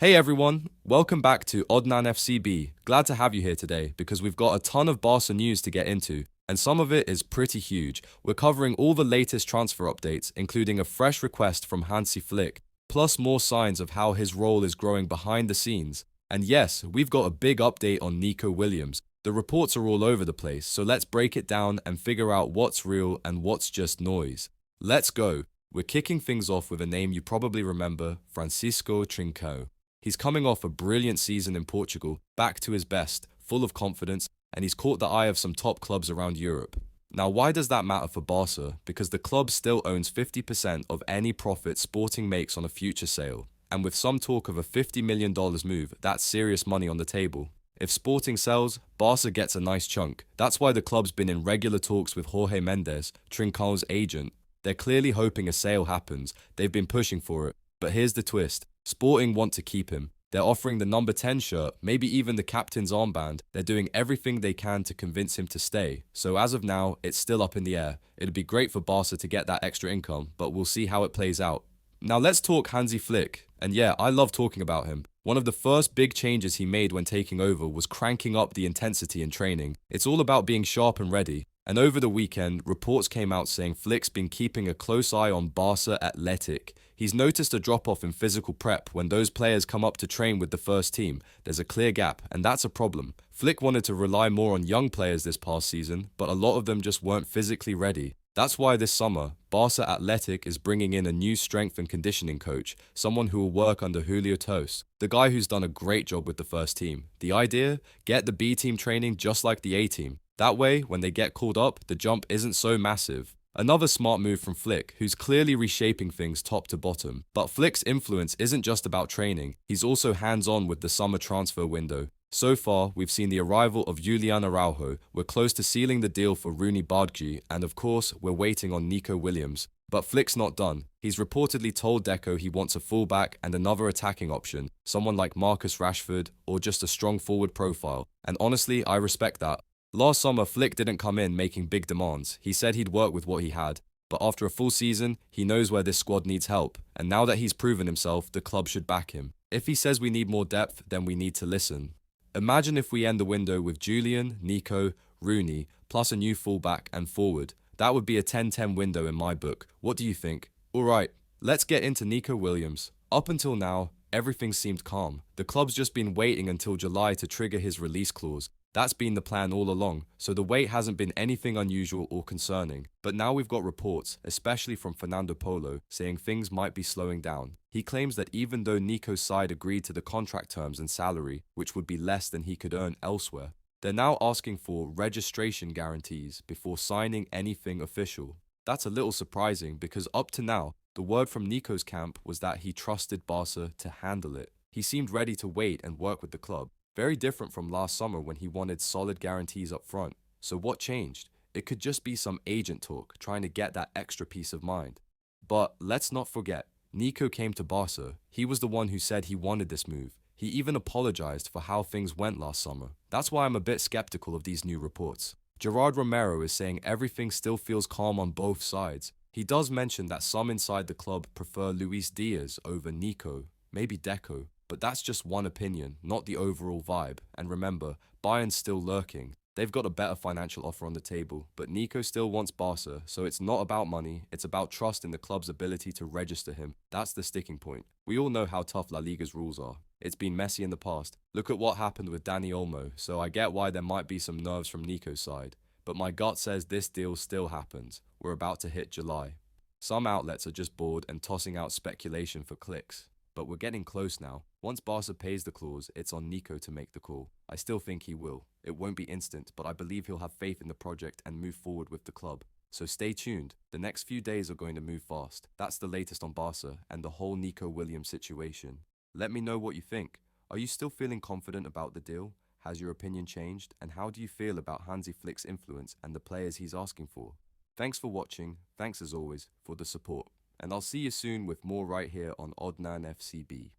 Hey everyone, welcome back to Odnan FCB. Glad to have you here today because we've got a ton of Barca news to get into, and some of it is pretty huge. We're covering all the latest transfer updates, including a fresh request from Hansi Flick, plus more signs of how his role is growing behind the scenes. And yes, we've got a big update on Nico Williams. The reports are all over the place, so let's break it down and figure out what's real and what's just noise. Let's go. We're kicking things off with a name you probably remember, Francisco Trincao. He's coming off a brilliant season in Portugal, back to his best, full of confidence, and he's caught the eye of some top clubs around Europe. Now, why does that matter for Barca? Because the club still owns 50% of any profit Sporting makes on a future sale. And with some talk of a $50 million move, that's serious money on the table. If Sporting sells, Barca gets a nice chunk. That's why the club's been in regular talks with Jorge Mendes, Trincao's agent. They're clearly hoping a sale happens. They've been pushing for it. But here's the twist. Sporting want to keep him. They're offering the number 10 shirt, maybe even the captain's armband. They're doing everything they can to convince him to stay. So as of now, it's still up in the air. It'd be great for Barca to get that extra income, but we'll see how it plays out. Now let's talk Hansi Flick. And yeah, I love talking about him. One of the first big changes he made when taking over was cranking up the intensity in training. It's all about being sharp and ready. And over the weekend, reports came out saying Flick's been keeping a close eye on Barca Athletic. He's noticed a drop-off in physical prep when those players come up to train with the first team. There's a clear gap, and that's a problem. Flick wanted to rely more on young players this past season, but a lot of them just weren't physically ready. That's why this summer, Barca Athletic is bringing in a new strength and conditioning coach, someone who will work under Julio Tos, the guy who's done a great job with the first team. The idea? Get the B team training just like the A team. That way, when they get called up, the jump isn't so massive. Another smart move from Flick, who's clearly reshaping things top to bottom. But Flick's influence isn't just about training, he's also hands-on with the summer transfer window. So far, we've seen the arrival of Julian Araujo, we're close to sealing the deal for Rooney Bardghji, and of course, we're waiting on Nico Williams. But Flick's not done. He's reportedly told Deco he wants a fullback and another attacking option, someone like Marcus Rashford, or just a strong forward profile. And honestly, I respect that. Last summer, Flick didn't come in making big demands. He said he'd work with what he had. But after a full season, he knows where this squad needs help. And now that he's proven himself, the club should back him. If he says we need more depth, then we need to listen. Imagine if we end the window with Julian, Nico, Rooney, plus a new fullback and forward. That would be a 10-10 window in my book. What do you think? Alright, let's get into Nico Williams. Up until now, everything seemed calm. The club's just been waiting until July to trigger his release clause. That's been the plan all along, so the wait hasn't been anything unusual or concerning. But now we've got reports, especially from Fernando Polo, saying things might be slowing down. He claims that even though Nico's side agreed to the contract terms and salary, which would be less than he could earn elsewhere, they're now asking for registration guarantees before signing anything official. That's a little surprising because up to now, the word from Nico's camp was that he trusted Barca to handle it. He seemed ready to wait and work with the club. Very different from last summer when he wanted solid guarantees up front. So what changed? It could just be some agent talk, trying to get that extra peace of mind. But let's not forget, Nico came to Barca. He was the one who said he wanted this move. He even apologized for how things went last summer. That's why I'm a bit skeptical of these new reports. Gerard Romero is saying everything still feels calm on both sides. He does mention that some inside the club prefer Luis Diaz over Nico, maybe Deco. But that's just one opinion, not the overall vibe. And remember, Bayern's still lurking. They've got a better financial offer on the table, but Nico still wants Barca, so it's not about money, it's about trust in the club's ability to register him. That's the sticking point. We all know how tough La Liga's rules are. It's been messy in the past. Look at what happened with Dani Olmo, so I get why there might be some nerves from Nico's side. But my gut says this deal still happens. We're about to hit July. Some outlets are just bored and tossing out speculation for clicks. But we're getting close now. Once Barca pays the clause, it's on Nico to make the call. I still think he will. It won't be instant, but I believe he'll have faith in the project and move forward with the club. So stay tuned. The next few days are going to move fast. That's the latest on Barca and the whole Nico Williams situation. Let me know what you think. Are you still feeling confident about the deal? Has your opinion changed? And how do you feel about Hansi Flick's influence and the players he's asking for? Thanks for watching. Thanks as always for the support. And I'll see you soon with more right here on Odnan FCB.